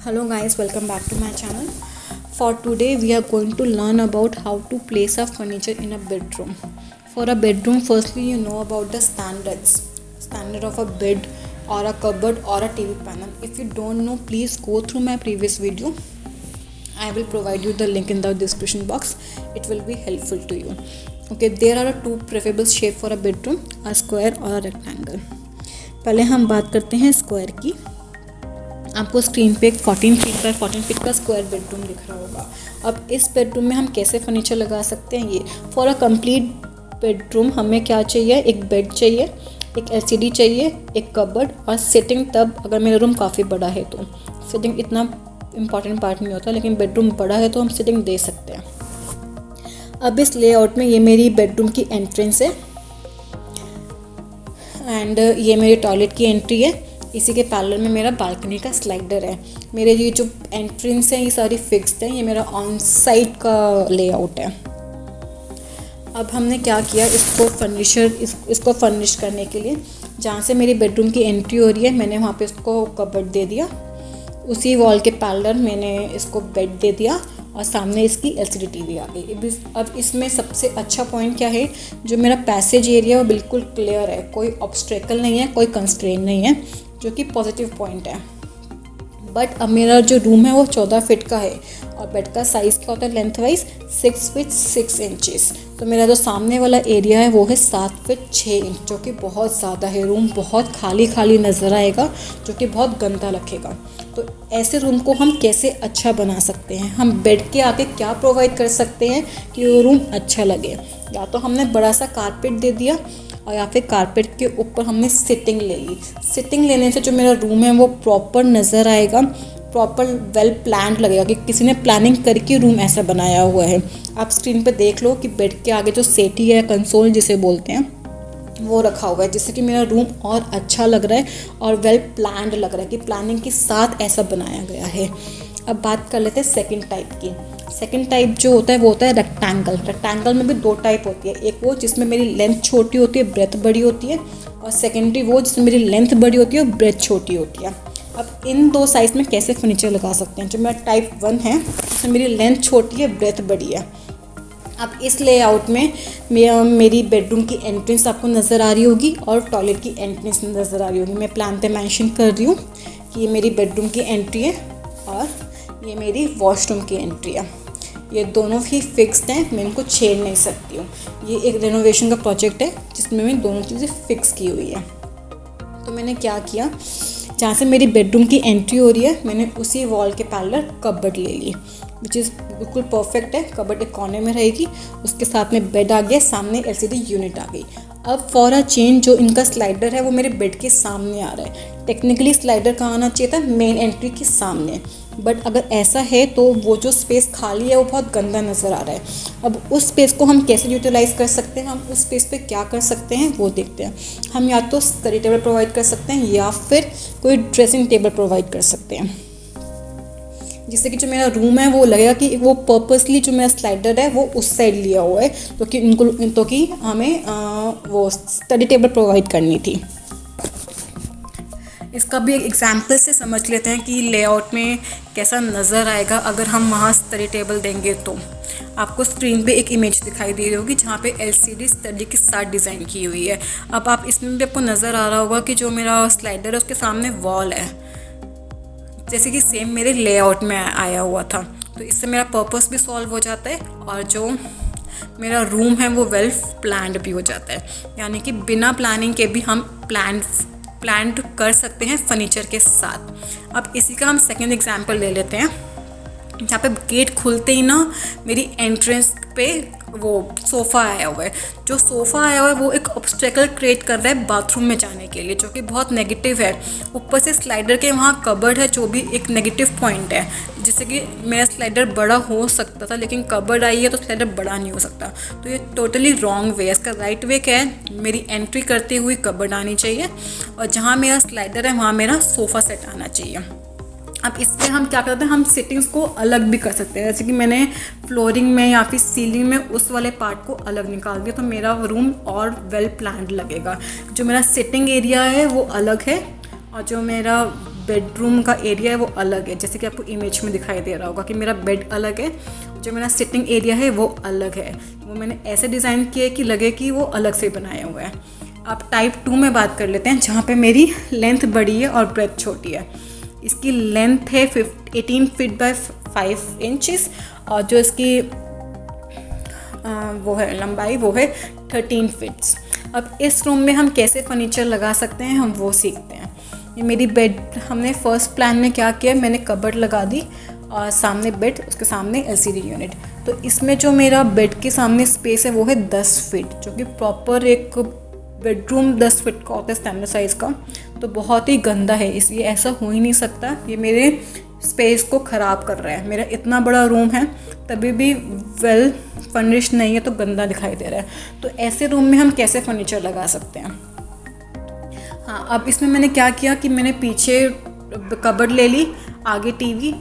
Hello guys, welcome back to my channel. For today we are going to learn about how to place a furniture in a bedroom. For a bedroom, firstly you know about the standard of a bed or a cupboard or a TV panel. If you don't know, please go through my previous video. I will provide you the link in the description box. It will be helpful to you. Okay, there are two preferable shape for a bedroom, a square or a rectangle. पहले हम बात करते हैं square की. आपको screen पे एक 14 feet का 14 फीट का स्क्वायर बेडरूम दिख रहा होगा. अब इस बेडरूम में हम कैसे फर्नीचर लगा सकते हैं. ये फॉर अ कंप्लीट बेडरूम हमें क्या चाहिए, एक बेड चाहिए, एक एलसीडी चाहिए, एक कबर्ड और सिटिंग टब. अगर मेरा रूम काफ़ी बड़ा है तो सिटिंग इतना इम्पॉर्टेंट पार्ट नहीं होता, लेकिन बेडरूम बड़ा है तो हम सिटिंग दे सकते हैं. अब इस लेआउट में ये मेरी बेडरूम की एंट्रेंस है एंड ये मेरी टॉयलेट की एंट्री है. इसी के पैरेलल में मेरा बालकनी का स्लाइडर है. मेरे ये जो एंट्रेंस है ये सारी फिक्स्ड है. ये मेरा ऑन साइट का लेआउट है. अब हमने क्या किया, इसको फर्निश करने के लिए जहाँ से मेरी बेडरूम की एंट्री हो रही है मैंने वहाँ पे इसको कबर्ड दे दिया. उसी वॉल के पैरेलल मैंने इसको बेड दे दिया और सामने इसकी एलसीडी टीवी आ गई. अब इसमें सबसे अच्छा पॉइंट क्या है, जो मेरा पैसेज एरिया वो बिल्कुल क्लियर है, कोई ऑब्स्ट्रेकल नहीं है, कोई कंस्ट्रेन नहीं है, जो कि पॉजिटिव पॉइंट है. बट अब मेरा जो रूम है वो 14 फीट का है और बेड का साइज़ क्या होता है लेंथ वाइज 6 फीट 6 इंचेस. तो मेरा जो सामने वाला एरिया है वो है 7 फीट 6 इंच, जो कि बहुत ज़्यादा है. रूम बहुत खाली नज़र आएगा, जो कि बहुत गंदा लगेगा. तो ऐसे रूम को हम कैसे अच्छा बना सकते हैं, हम बेड के आगे क्या प्रोवाइड कर सकते हैं कि वो रूम अच्छा लगे. या तो हमने बड़ा सा कारपेट दे दिया और या फिर कारपेट के ऊपर हमने सिटिंग ले ली. सिटिंग लेने से जो मेरा रूम है वो प्रॉपर नज़र आएगा, प्रॉपर वेल प्लान्ड लगेगा कि किसी ने प्लानिंग करके रूम ऐसा बनाया हुआ है. आप स्क्रीन पे देख लो कि बेड के आगे जो सेटी है, कंसोल जिसे बोलते हैं, वो रखा हुआ है, जिससे कि मेरा रूम और अच्छा लग रहा है और वेल प्लान्ड लग रहा है कि प्लानिंग के साथ ऐसा बनाया गया है. अब बात कर लेते हैं सेकंड टाइप की. सेकंड टाइप जो होता है वो होता है रेक्टेंगल. रेक्टेंगल में भी दो टाइप होती है. एक वो जिसमें मेरी लेंथ छोटी होती है, ब्रेथ बड़ी होती है, और सेकेंडरी वो जिसमें मेरी लेंथ बड़ी होती है और ब्रेथ छोटी होती है. अब इन दो साइज़ में कैसे फर्नीचर लगा सकते हैं. जो मेरा टाइप 1 है उसमें मेरी लेंथ छोटी है, ब्रेथ बड़ी है. अब इस लेआउट में मेरी बेडरूम की एंट्रेंस आपको नज़र आ रही होगी और टॉयलेट की एंट्रेंस नज़र आ रही होगी. मैं प्लान पे मेंशन कर रही हूँ कि ये मेरी बेडरूम की एंट्री है और ये मेरी वॉशरूम की एंट्री है. ये दोनों ही फिक्स्ड हैं, मैं इनको छेड़ नहीं सकती हूँ. ये एक रेनोवेशन का प्रोजेक्ट है जिसमें मैं दोनों चीज़ें फिक्स की हुई है. तो मैंने क्या किया, जहाँ से मेरी बेडरूम की एंट्री हो रही है मैंने उसी वॉल के पैरेलल कबर्ड ले ली, विच इज़ बिल्कुल परफेक्ट है. कबर्ड एक कोने में रहेगी, उसके साथ में बेड आ गया, सामने एलसीडी यूनिट आ गई. अब फॉर अ चेंज जो इनका स्लाइडर है वो मेरे बेड के सामने आ रहा है. टेक्निकली स्लाइडर कहाँ आना चाहिए था, मेन एंट्री के सामने. बट अगर ऐसा है तो वो जो स्पेस खाली है वो बहुत गंदा नज़र आ रहा है. अब उस स्पेस को हम कैसे यूटिलाइज़ कर सकते हैं, हम उस स्पेस पे क्या कर सकते हैं वो देखते हैं. हम या तो स्टडी टेबल प्रोवाइड कर सकते हैं या फिर कोई ड्रेसिंग टेबल प्रोवाइड कर सकते हैं, जिससे कि जो मेरा रूम है वो लगेगा कि वो पर्पसली जो मेरा स्लाइडर है वो उस साइड लिया हुआ है, तो कि हमें वो स्टडी टेबल प्रोवाइड करनी थी. इसका भी एक एग्जाम्पल से समझ लेते हैं कि लेआउट में कैसा नज़र आएगा अगर हम वहाँ स्टडी टेबल देंगे. तो आपको स्क्रीन पे एक इमेज दिखाई दे रही होगी जहाँ पे एलसीडी स्टडी के साथ डिज़ाइन की हुई है. अब आप इसमें भी आपको नज़र आ रहा होगा कि जो मेरा स्लाइडर है उसके सामने वॉल है, जैसे कि सेम मेरे लेआउट में आया हुआ था. तो इससे मेरा पर्पस भी सॉल्व हो जाता है और जो मेरा रूम है वो वेल प्लान्ड भी हो जाता है. यानी कि बिना प्लानिंग के भी हम प्लान कर सकते हैं फर्नीचर के साथ. अब इसी का हम सेकंड एग्जांपल ले लेते हैं, जहाँ पे गेट खुलते ही ना मेरी एंट्रेंस पे वो सोफ़ा आया हुआ है. जो सोफ़ा आया हुआ है वो एक ऑब्स्टेकल क्रिएट कर रहा है बाथरूम में जाने के लिए, जो कि बहुत नेगेटिव है. ऊपर से स्लाइडर के वहाँ कबर्ड है जो भी एक नेगेटिव पॉइंट है, जिससे कि मेरा स्लाइडर बड़ा हो सकता था, लेकिन कबर्ड आई है तो स्लाइडर बड़ा नहीं हो सकता. तो ये टोटली रॉन्ग वे है. इसका राइट वे क्या है, मेरी एंट्री करते हुए कबर्ड आनी चाहिए और जहाँ मेरा स्लाइडर है वहाँ मेरा सोफ़ा सेट आना चाहिए. अब इसमें हम क्या करते हैं, हम सिटिंग्स को अलग भी कर सकते हैं. जैसे कि मैंने फ्लोरिंग में या फिर सीलिंग में उस वाले पार्ट को अलग निकाल दिया, तो मेरा रूम और वेल प्लान्ड लगेगा. जो मेरा सिटिंग एरिया है वो अलग है और जो मेरा बेडरूम का एरिया है वो अलग है, जैसे कि आपको इमेज में दिखाई दे रहा होगा कि मेरा बेड अलग है, जो मेरा सिटिंग एरिया है वो अलग है। वो मैंने ऐसे डिज़ाइन किया कि लगे कि वो अलग से बनाया हुआ है। अब टाइप 2 में बात कर लेते हैं, जहाँ पे मेरी लेंथ बड़ी है और ब्रेथ छोटी है। इसकी लेंथ है 18 फीट बाय 5 इंचेस और जो इसकी वो है लंबाई वो है 13 फीट्स। अब इस रूम में हम कैसे फर्नीचर लगा सकते हैं हम वो सीखते हैं। ये मेरी बेड, हमने फर्स्ट प्लान में क्या किया, मैंने कबर्ड लगा दी और सामने बेड, उसके सामने एलसीडी यूनिट। तो इसमें जो मेरा बेड के सामने स्पेस है वो है 10 फीट, जो कि प्रॉपर एक बेडरूम 10 फीट का होता है स्टैंडर्ड साइज़ का। तो बहुत ही गंदा है, इसलिए ऐसा हो ही नहीं सकता। ये मेरे स्पेस को ख़राब कर रहा है। मेरा इतना बड़ा रूम है तभी भी वेल फर्निश्ड नहीं है तो गंदा दिखाई दे रहा है। तो ऐसे रूम में हम कैसे फर्नीचर लगा सकते हैं। हाँ, अब इसमें मैंने क्या किया कि मैंने पीछे कबर्ड ले ली, आगे टीवी,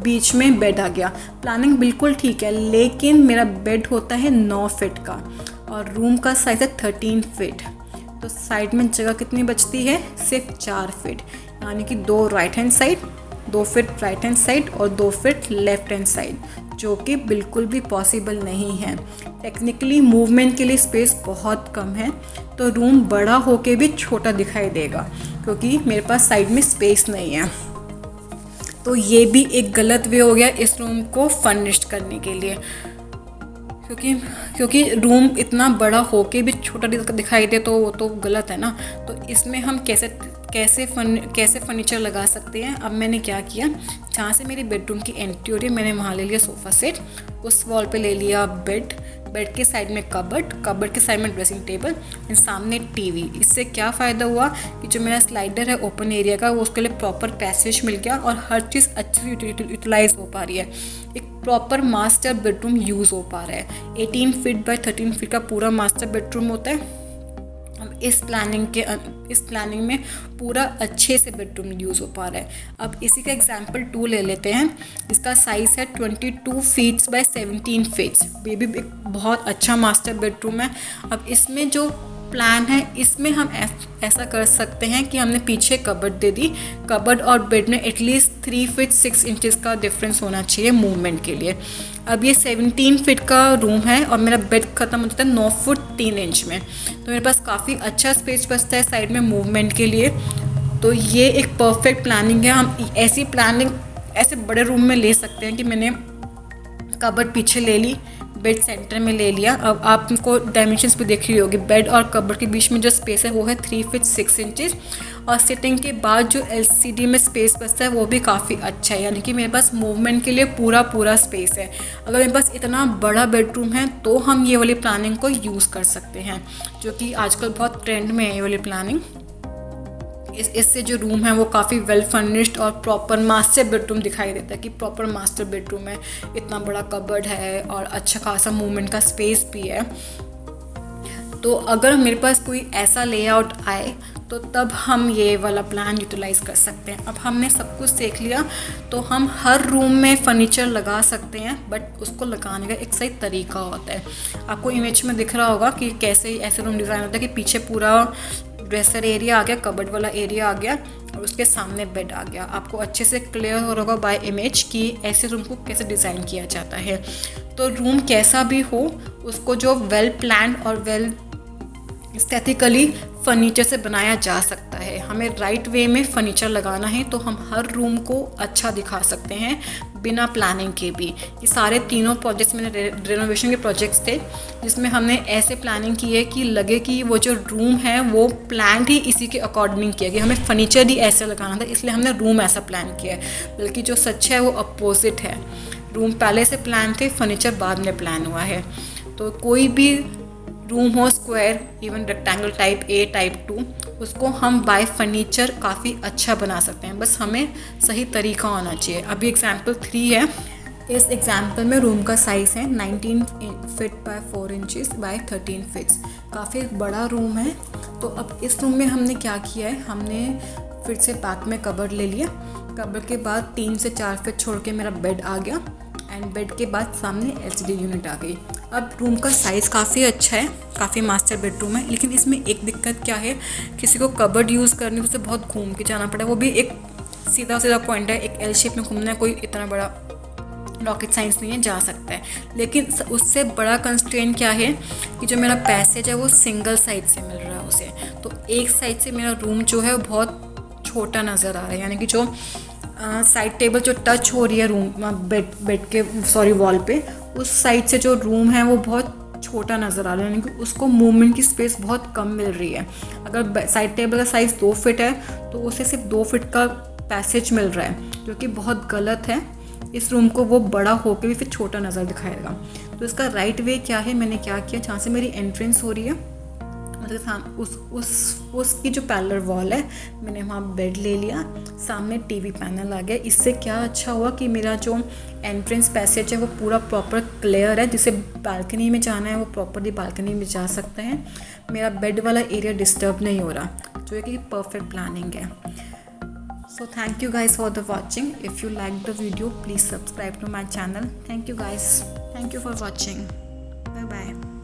बीच में बेड आ गया। प्लानिंग बिल्कुल ठीक है, लेकिन मेरा बेड होता है 9 फीट का और रूम का साइज़ है 13 फीट। तो साइड में जगह कितनी बचती है, सिर्फ 4 फीट, यानी कि 2 right hand side, 2 feet right hand side और 2 फीट लेफ्ट हैंड साइड, जो कि बिल्कुल भी पॉसिबल नहीं है। टेक्निकली मूवमेंट के लिए स्पेस बहुत कम है, तो रूम बड़ा होके भी छोटा दिखाई देगा क्योंकि मेरे पास साइड में स्पेस नहीं है। तो ये भी एक गलत वे हो गया इस रूम को फर्निश्ड करने के लिए, क्योंकि रूम इतना बड़ा होके भी छोटा दिखाई दे तो वो तो गलत है ना। तो इसमें हम कैसे फर्नीचर लगा सकते हैं। अब मैंने क्या किया, जहाँ से मेरी बेडरूम की एंट्री हो रही है मैंने वहाँ ले लिया सोफ़ा सेट, उस वॉल पे ले लिया बेड के साइड में कबर्ड के साइड में ड्रेसिंग टेबल एंड सामने टीवी। इससे क्या फ़ायदा हुआ कि जो मेरा स्लाइडर है ओपन एरिया का वो उसके लिए प्रॉपर पैसेज मिल गया और हर चीज़ अच्छे से यूटिलाइज हो पा रही है। एक प्रॉपर मास्टर बेडरूम यूज़ हो पा रहा है। 18 फीट बाय 13 फीट का पूरा मास्टर बेडरूम होता है। अब इस प्लानिंग में पूरा अच्छे से बेडरूम यूज़ हो पा रहा है। अब इसी का एग्जांपल 2 ले लेते हैं। इसका साइज़ है 22 फीट्स बाय 17 फीट्स। ये भी एक बहुत अच्छा मास्टर बेडरूम है। अब इसमें जो प्लान है, इसमें हम ऐसा कर सकते हैं कि हमने पीछे कबर्ड दे दी। कबर्ड और बेड में एटलीस्ट 3 फीट 6 इंचेस का डिफरेंस होना चाहिए मूवमेंट के लिए। अब ये 17 फीट का रूम है और मेरा बेड ख़त्म हो जाता है 9 फुट 3 इंच में, तो मेरे पास काफ़ी अच्छा स्पेस बचता है साइड में मूवमेंट के लिए। तो ये एक परफेक्ट प्लानिंग है। हम ऐसी प्लानिंग ऐसे बड़े रूम में ले सकते हैं कि मैंने कबर्ड पीछे ले ली, बेड सेंटर में ले लिया। अब आपको डायमेंशंस भी देख रही होगी, बेड और कबर्ड के बीच में जो स्पेस है वो है 3 फीट 6 इंचेस और सिटिंग के बाद जो एलसीडी में स्पेस बचता है वो भी काफ़ी अच्छा है, यानी कि मेरे पास मूवमेंट के लिए पूरा स्पेस है। अगर मेरे पास इतना बड़ा बेडरूम है तो हम ये वाली प्लानिंग को यूज़ कर सकते हैं, जो कि आजकल बहुत ट्रेंड में है ये वाली प्लानिंग। इससे जो रूम है वो काफ़ी वेल फर्निश्ड और प्रॉपर मास्टर बेडरूम दिखाई देता है कि प्रॉपर मास्टर बेडरूम है। इतना बड़ा कबर्ड है और अच्छा खासा मूवमेंट का स्पेस भी है। तो अगर मेरे पास कोई ऐसा लेआउट आए तो तब हम ये वाला प्लान यूटिलाइज़ कर सकते हैं। अब हमने सब कुछ देख लिया तो हम हर रूम में फर्नीचर लगा सकते हैं, बट उसको लगाने का एक सही तरीका होता है। आपको इमेज में दिख रहा होगा कि कैसे ऐसे रूम डिज़ाइन होता है कि पीछे पूरा ड्रेसर एरिया आ गया, कबर्ड वाला एरिया आ गया और उसके सामने बेड आ गया। आपको अच्छे से क्लियर हो रहा होगा बाय इमेज कि ऐसे रूम को कैसे डिज़ाइन किया जाता है। तो रूम कैसा भी हो उसको जो वेल प्लान और वेल एस्थेटिकली फर्नीचर से बनाया जा सकता है। हमें राइट वे में फर्नीचर लगाना है तो हम हर रूम को अच्छा दिखा सकते हैं बिना प्लानिंग के भी। ये सारे तीनों प्रोजेक्ट्स मेरे रेनोवेशन के प्रोजेक्ट्स थे जिसमें हमने ऐसे प्लानिंग की है कि लगे कि वो जो रूम है वो प्लान ही इसी के अकॉर्डिंग किया कि हमें फर्नीचर ही ऐसे लगाना था, इसलिए हमने रूम ऐसा प्लान किया है। बल्कि जो सच है वो अपोजिट है, रूम पहले से प्लान थे, फर्नीचर बाद में प्लान हुआ है। तो कोई भी रूम हो square, even rectangle type A type 2, उसको हम बाय फर्नीचर काफ़ी अच्छा बना सकते हैं, बस हमें सही तरीका होना चाहिए। अभी एग्जांपल 3 है। इस एग्जांपल में रूम का साइज़ है 19 feet by 4 inches by 13 feets. काफ़ी बड़ा रूम है। तो अब इस रूम में हमने क्या किया है, हमने फिर से बैक में कबर्ड ले लिया। कबर्ड के बाद 3 से 4 फीट छोड़ के मेरा बेड आ गया एंड बेड के बाद सामने LCD यूनिट आ गई। अब रूम का साइज़ काफ़ी अच्छा है, काफ़ी मास्टर बेडरूम है, लेकिन इसमें एक दिक्कत क्या है, किसी को कबर्ड यूज़ करनी तो उसे बहुत घूम के जाना पड़ा। वो भी एक सीधा सीधा पॉइंट है, एक एल शेप में घूमना है, कोई इतना बड़ा रॉकेट साइंस नहीं है, जा सकता है। लेकिन उससे बड़ा कंस्ट्रेंट क्या है कि जो मेरा पैसेज है वो सिंगल साइड से मिल रहा है उसे, तो एक साइड से मेरा रूम जो है वो बहुत छोटा नज़र आ रहा है, यानी कि जो साइड टेबल जो टच हो रही है रूम बेड के वॉल पे, उस साइड से जो रूम है वो बहुत छोटा नज़र आ रहा है, यानी कि उसको मूवमेंट की स्पेस बहुत कम मिल रही है। अगर साइड टेबल का साइज़ 2 फीट है तो उसे सिर्फ 2 फीट का पैसेज मिल रहा है, जो कि बहुत गलत है। इस रूम को वो बड़ा होकर भी फिर छोटा नज़र दिखाएगा। तो इसका राइट वे क्या है, मैंने क्या किया, जहाँ से मेरी एंट्रेंस हो रही है उसकी जो पैरेलल वॉल है, मैंने वहाँ बेड ले लिया, सामने टीवी पैनल आ गया। इससे क्या अच्छा हुआ कि मेरा जो एंट्रेंस पैसेज है वो पूरा प्रॉपर क्लियर है, जिसे बालकनी में जाना है वो प्रॉपरली बालकनी में जा सकते हैं। मेरा बेड वाला एरिया डिस्टर्ब नहीं हो रहा, जो है कि परफेक्ट प्लानिंग है। So thank you guys for the watching. If you liked the video, please subscribe to my channel. Thank you guys. Thank you for watching. Bye bye.